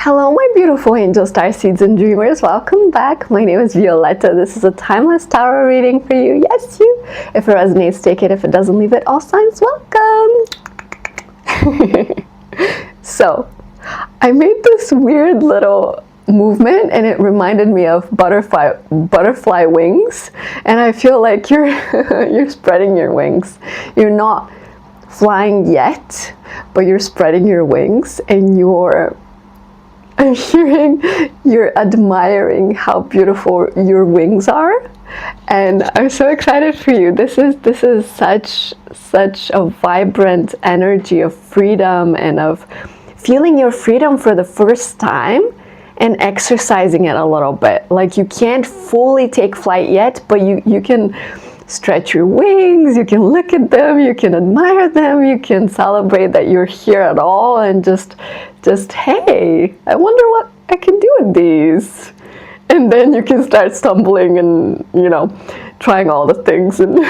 Hello my beautiful angel star seeds and dreamers, welcome back. My name is Violeta. This is a timeless tarot reading for you. Yes, you. If it resonates, take it. If it doesn't, leave it. All signs welcome. So I made this weird little movement and it reminded me of butterfly wings, and I feel like you're spreading your wings. You're not flying yet, but you're spreading your wings, and I'm hearing you're admiring how beautiful your wings are, and I'm so excited for you. This is such a vibrant energy of freedom and of feeling your freedom for the first time and exercising it a little bit. Like, you can't fully take flight yet, but you can stretch your wings, you can look at them, you can admire them, you can celebrate that you're here at all, and just hey, I wonder what I can do with these. And then you can start stumbling and, trying all the things. And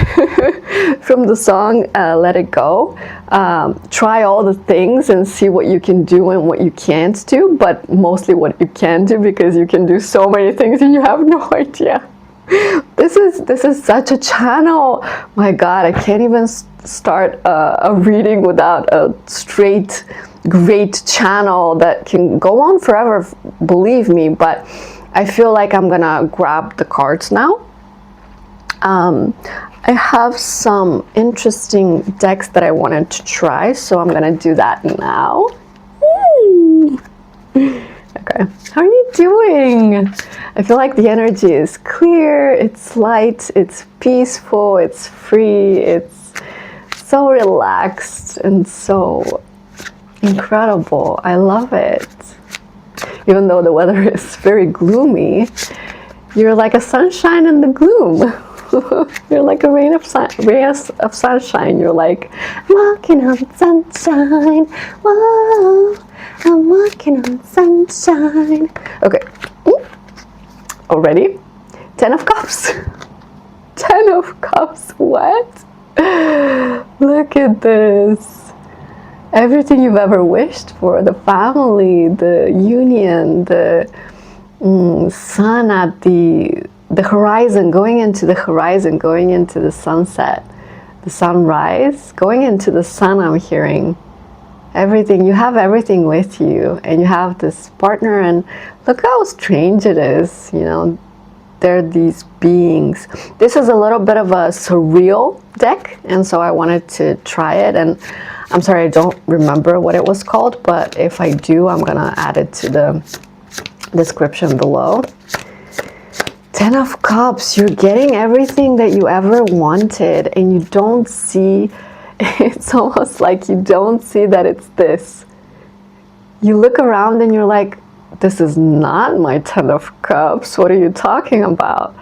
from the song Let It Go, try all the things and see what you can do and what you can't do, but mostly what you can do, because you can do so many things and you have no idea. This is such a channel. My God, I can't even start a reading without a straight, great channel that can go on forever, believe me. But I feel like I'm gonna grab the cards now. I have some interesting decks that I wanted to try, so I'm gonna do that now. Okay, how are you doing? I feel like the energy is clear, it's light, it's peaceful, it's free, it's so relaxed and so incredible. I love it. Even though the weather is very gloomy, you're like a sunshine in the gloom. You're like a rays of sunshine. You're like, walking on sunshine. Whoa, I'm walking on sunshine. Okay. Already? 10 of Cups. 10 of Cups. What? Look at this. Everything you've ever wished for, the family, the union, the sun at the horizon, going into the horizon, going into the sunset, the sunrise, going into the sun. I'm hearing everything. You have everything with you, and you have this partner, and look how strange it is. They're these beings. This is a little bit of a surreal deck, and so I wanted to try it. And I'm sorry, I don't remember what it was called, but if I do, I'm gonna add it to the description below. 10 of Cups, you're getting everything that you ever wanted, and you don't see, it's almost like you don't see that it's this. You look around and you're like, this is not my 10 of Cups. What are you talking about?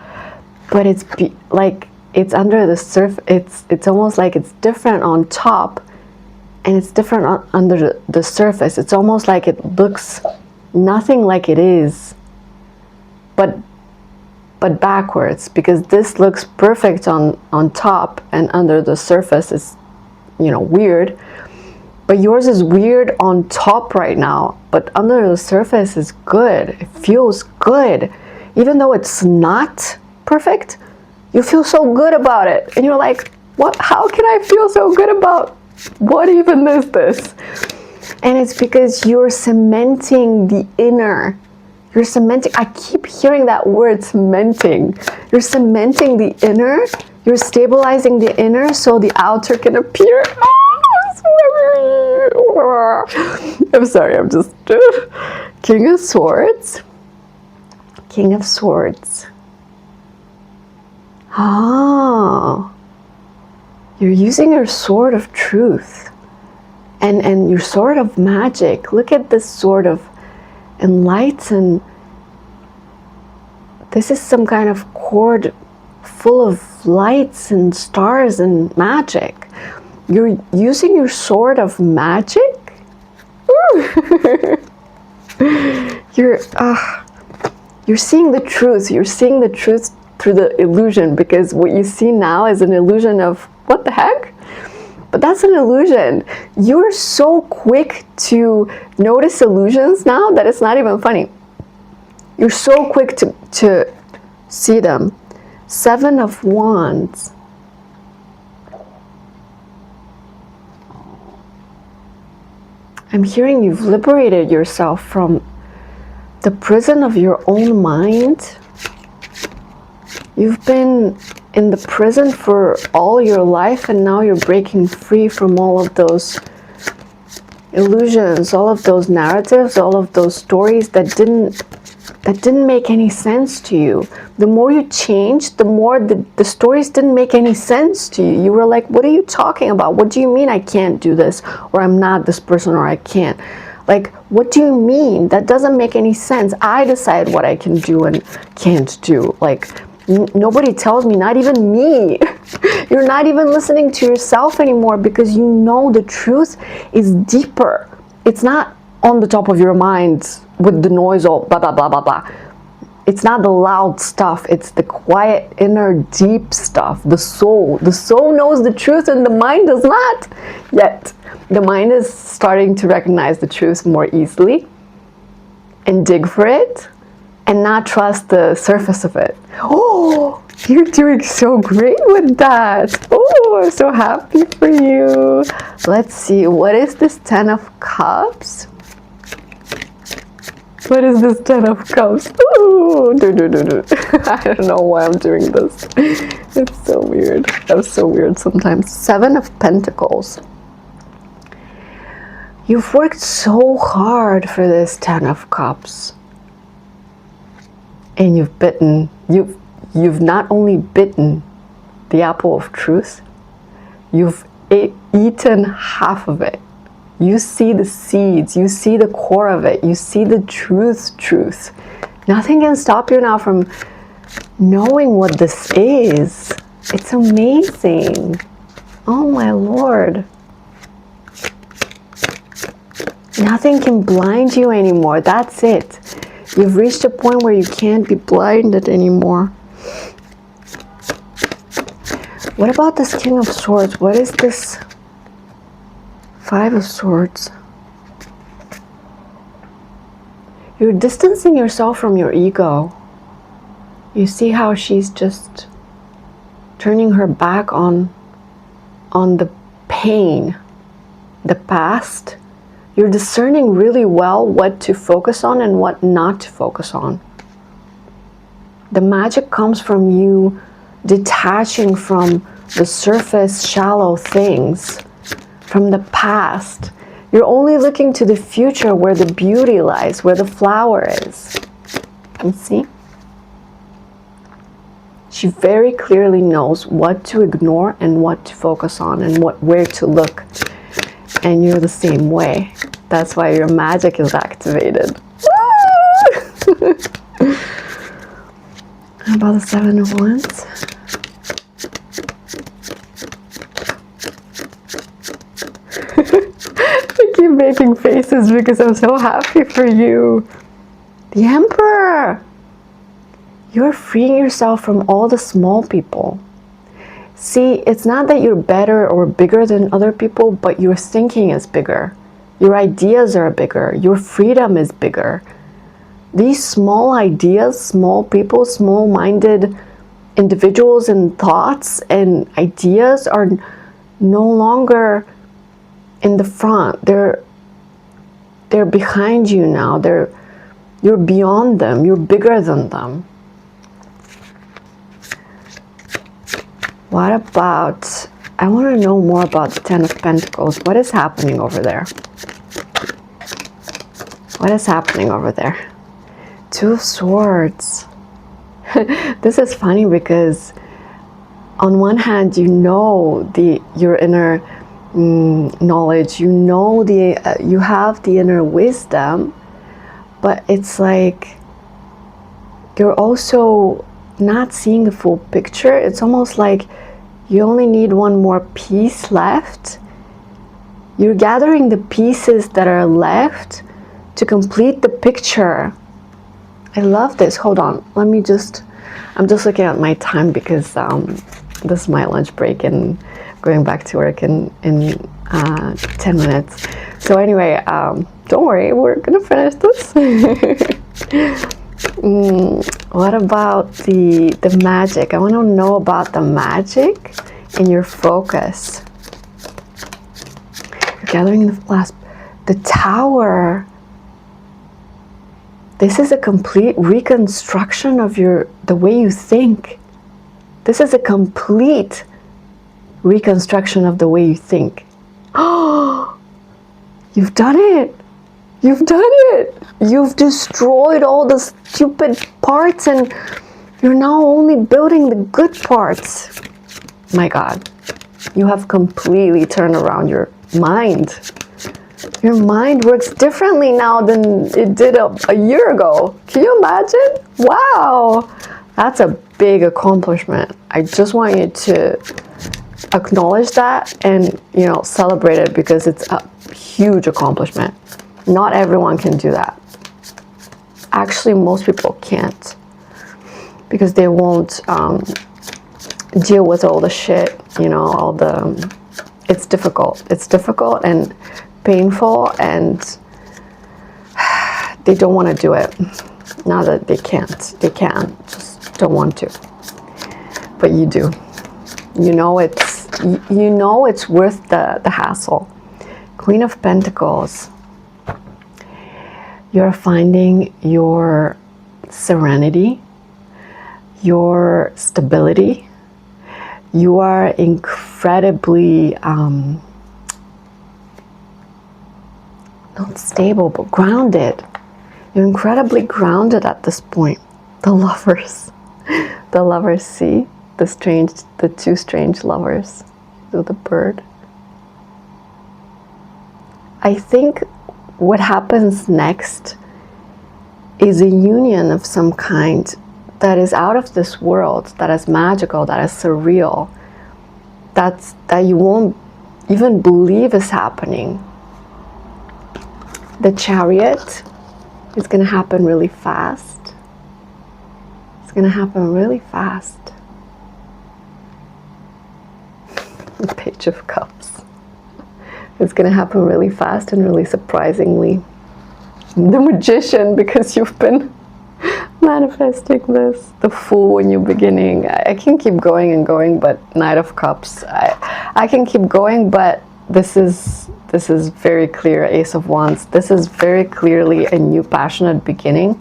But it's like, it's under the surface. It's almost like it's different on top, and it's different under the surface. It's almost like it looks nothing like it is, but backwards, because this looks perfect on top, and under the surface is weird. But yours is weird on top right now, but under the surface is good. It feels good. Even though it's not perfect, you feel so good about it. And you're like, what? How can I feel so good about what even is this? And it's because you're cementing the inner. You're cementing. I keep hearing that word, cementing. You're cementing the inner. You're stabilizing the inner so the outer can appear. I'm sorry, I'm just King of Swords. King of Swords. Ah, you're using your sword of truth and your sword of magic. Look at this sword of enlighten. This is some kind of cord full of lights and stars and magic. You're using your sword of magic? You're seeing the truth. You're seeing the truth through the illusion, because what you see now is an illusion of what the heck? But that's an illusion. You're so quick to notice illusions now that it's not even funny. You're so quick to see them. 7 of Wands. I'm hearing you've liberated yourself from the prison of your own mind. You've been in the prison for all your life, and now you're breaking free from all of those illusions, all of those narratives, all of those stories that didn't make any sense to you. The more you changed, the more the stories didn't make any sense to you. You were like, what are you talking about? What do you mean I can't do this? Or I'm not this person, or I can't. Like, what do you mean? That doesn't make any sense. I decide what I can do and can't do. Like, nobody tells me, not even me. You're not even listening to yourself anymore, because you know the truth is deeper. It's not on the top of your mind with the noise, all blah, blah, blah, blah, blah. It's not the loud stuff. It's the quiet, inner, deep stuff. The soul. The soul knows the truth, and the mind does not yet. The mind is starting to recognize the truth more easily and dig for it and not trust the surface of it. Oh, you're doing so great with that. Oh, I'm so happy for you. Let's see. What is this 10 of Cups? What is this 10 of Cups? Ooh, I don't know why I'm doing this. It's so weird. I'm so weird sometimes. 7 of Pentacles. You've worked so hard for this 10 of Cups. And you've not only bitten the apple of truth, you've eaten half of it. You see the seeds, you see the core of it, you see the truth. Nothing can stop you now from knowing what this is. It's amazing. Oh my Lord. Nothing can blind you anymore. That's it. You've reached a point where you can't be blinded anymore. What about this King of Swords? What is this 5 of Swords? You're distancing yourself from your ego. You see how she's just turning her back on the pain, the past. You're discerning really well what to focus on and what not to focus on. The magic comes from you detaching from the surface, shallow things, from the past. You're only looking to the future, where the beauty lies, where the flower is. And see? She very clearly knows what to ignore and what to focus on and where to look. And you're the same way. That's why your magic is activated. How about the 7 of Wands? I keep making faces because I'm so happy for you. The Emperor. You're freeing yourself from all the small people. See, it's not that you're better or bigger than other people, but your thinking is bigger. Your ideas are bigger. Your freedom is bigger. These small ideas, small people, small-minded individuals and thoughts and ideas are no longer in the front. They're behind you now. You're beyond them. You're bigger than them. What about, I want to know more about the 10 of Pentacles. What is happening over there? What is happening over there? 2 of Swords. This is funny because on one hand, you know your inner knowledge, you know you have the inner wisdom, but it's like you're also not seeing the full picture. It's almost like you only need one more piece left. You're gathering the pieces that are left to complete the picture. I love this. Hold on. I'm just looking at my time because this is my lunch break and going back to work in 10 minutes. So anyway, don't worry, we're gonna finish this. What about the magic? I want to know about the magic in your focus. You're gathering the Tower. This is a complete reconstruction of the way you think. This is a complete reconstruction of the way you think. Oh, you've done it. You've done it. You've destroyed all the stupid parts and you're now only building the good parts. My God, you have completely turned around your mind. Your mind works differently now than it did a year ago. Can you imagine? Wow, that's a big accomplishment. I just want you to acknowledge that and, you know, celebrate it because it's a huge accomplishment. Not everyone can do that. Actually, most people can't because they won't deal with all the shit, you know, all the... It's difficult. It's difficult and painful, and they don't want to do it. Not that they can't. They can. Just don't want to. But you do. You know it's worth the hassle. Queen of Pentacles. You're finding your serenity, your stability. You are incredibly not stable, but grounded. You're incredibly grounded at this point. The Lovers. The Lovers, see? The two strange lovers. With the bird. I think what happens next is a union of some kind that is out of this world, that is magical, that is surreal, that you won't even believe is happening. The Chariot is going to happen really fast. It's going to happen really fast. The Page of Cups. It's going to happen really fast and really surprisingly. The Magician, because you've been manifesting this. The Fool in your beginning. I can keep going and going, but Knight of Cups. I can keep going, but this is very clear. Ace of Wands. This is very clearly a new passionate beginning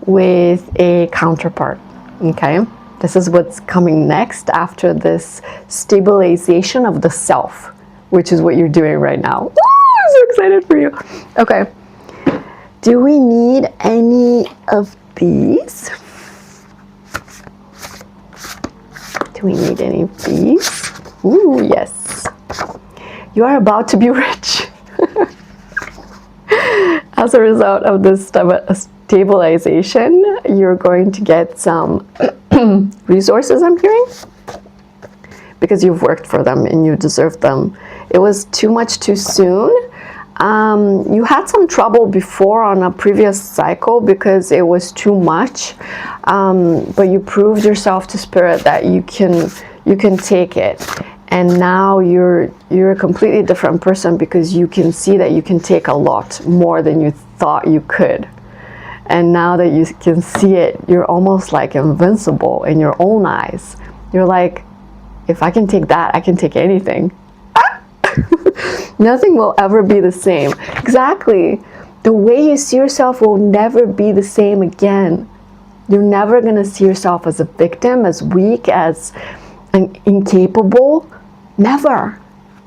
with a counterpart. Okay? This is what's coming next after this stabilization of the self, which is what you're doing right now. I'm so excited for you. Okay. Do we need any of these? Do we need any of these? Ooh, yes. You are about to be rich. As a result of this stabilization, you're going to get some resources, I'm hearing, because you've worked for them and you deserve them. It was too much too soon. You had some trouble before on a previous cycle because it was too much, but you proved yourself to Spirit that you can take it, and now you're a completely different person because you can see that you can take a lot more than you thought you could. And now that you can see it, you're almost like invincible in your own eyes. You're like, if I can take that, I can take anything. Nothing will ever be the same. Exactly. The way you see yourself will never be the same again. You're never going to see yourself as a victim, as weak, as incapable. Never.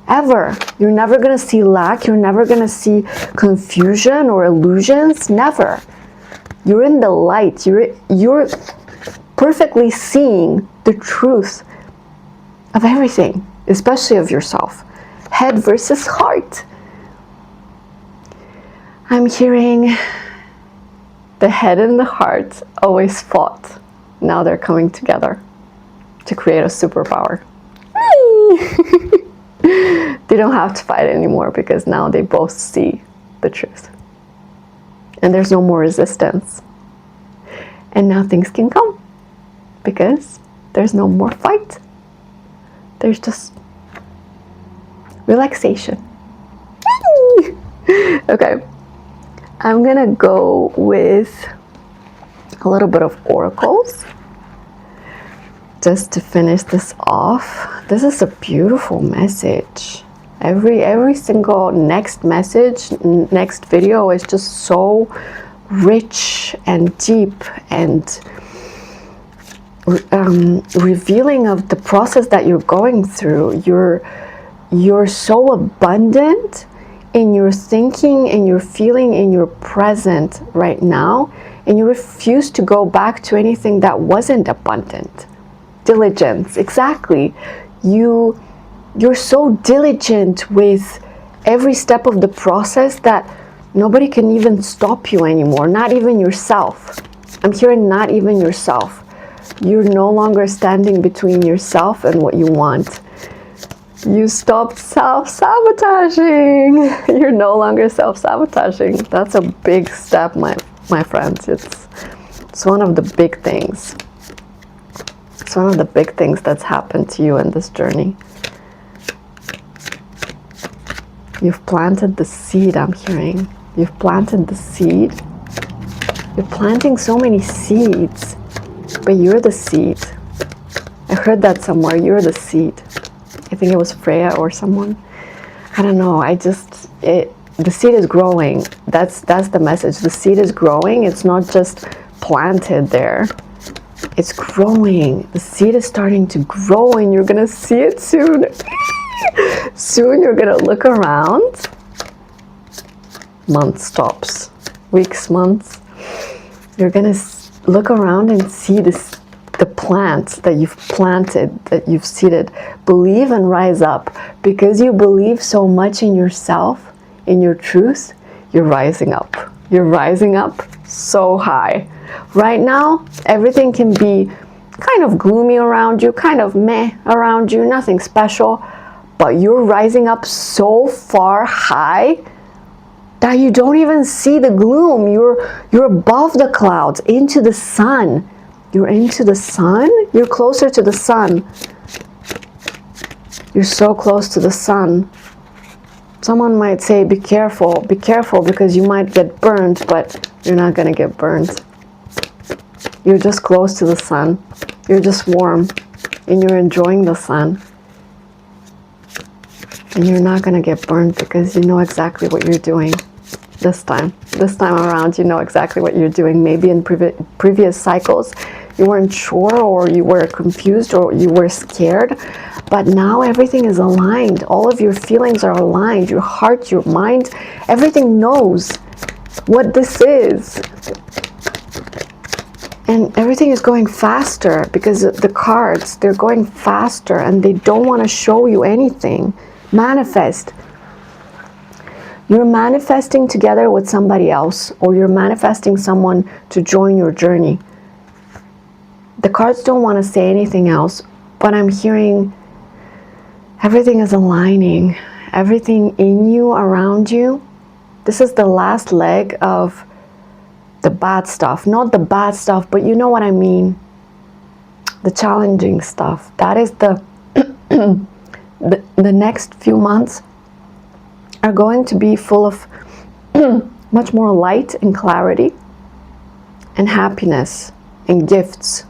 Ever. You're never going to see lack. You're never going to see confusion or illusions. Never. You're in the light. You're perfectly seeing the truth of everything, especially of yourself. Head versus heart. I'm hearing the head and the heart always fought. Now they're coming together to create a superpower. They don't have to fight anymore because now they both see the truth. And there's no more resistance. And now things can come because there's no more fight. There's just relaxation. Okay, I'm gonna go with a little bit of oracles just to finish this off. This is a beautiful message. Every single next message, next video is just so rich and deep and revealing of the process that you're going through. You're so abundant in your thinking, in your feeling, in your present right now, and you refuse to go back to anything that wasn't abundant. Diligence, exactly. You're so diligent with every step of the process that nobody can even stop you anymore, not even yourself. I'm hearing not even yourself. You're no longer standing between yourself and what you want. You stopped self-sabotaging. You're no longer self-sabotaging. That's a big step, my friends. It's one of the big things. It's one of the big things that's happened to you in this journey. You've planted the seed, I'm hearing. You've planted the seed. You're planting so many seeds, but you're the seed. I heard that somewhere, you're the seed. I think it was Freya or someone. I don't know, the seed is growing. That's the message. The seed is growing. It's not just planted there. It's growing. The seed is starting to grow and you're gonna see it soon. Soon you're gonna look around. Month stops. Weeks, months. You're gonna look around and see the plants that you've planted, that you've seeded. Believe and rise up. Because you believe so much in yourself, in your truth, you're rising up. You're rising up so high. Right now, everything can be kind of gloomy around you, kind of meh around you, nothing special, but you're rising up so far high that you don't even see the gloom. You're above the clouds, into the sun. You're into the sun. You're closer to the sun. You're so close to the sun. Someone might say, be careful because you might get burned, but you're not gonna get burned. You're just close to the sun. You're just warm and you're enjoying the sun. And you're not gonna get burned because you know exactly what you're doing this time. This time around, you know exactly what you're doing. Maybe in previous cycles, you weren't sure or you were confused or you were scared. But now everything is aligned. All of your feelings are aligned. Your heart, your mind, everything knows what this is. And everything is going faster because the cards, they're going faster and they don't want to show you anything. Manifest. You're manifesting together with somebody else, or you're manifesting someone to join your journey. The cards don't want to say anything else, but I'm hearing everything is aligning. Everything in you, around you. This is the last leg of the bad stuff. Not the bad stuff, but you know what I mean. The challenging stuff. That is the next few months are going to be full of much more light and clarity and happiness and gifts.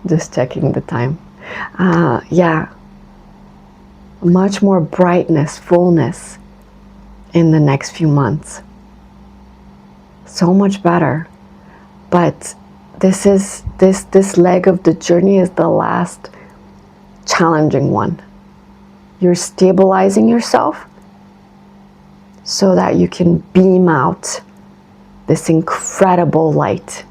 Just checking the time. Yeah. Much more brightness, fullness in the next few months. So much better. But this leg of the journey is the last challenging one. You're stabilizing yourself so that you can beam out this incredible light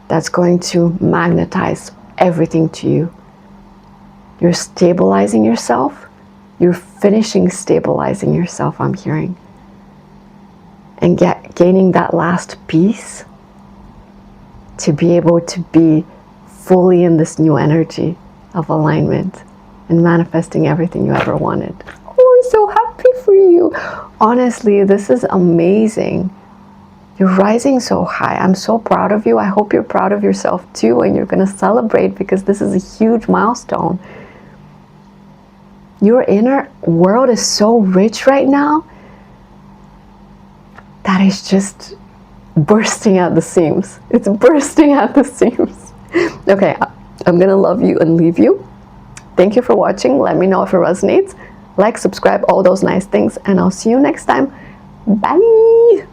that's going to magnetize everything to you. You're stabilizing yourself. You're finishing stabilizing yourself, I'm hearing. And gaining that last piece to be able to be fully in this new energy of alignment and manifesting everything you ever wanted. Oh, I'm so happy for you. Honestly, this is amazing. You're rising so high. I'm so proud of you. I hope you're proud of yourself too, and you're going to celebrate because this is a huge milestone. Your inner world is so rich right now that is just bursting at the seams. It's bursting at the seams. Okay, I'm gonna love you and leave you. Thank you for watching. Let me know if it resonates. Like, subscribe, all those nice things, and I'll see you next time. Bye.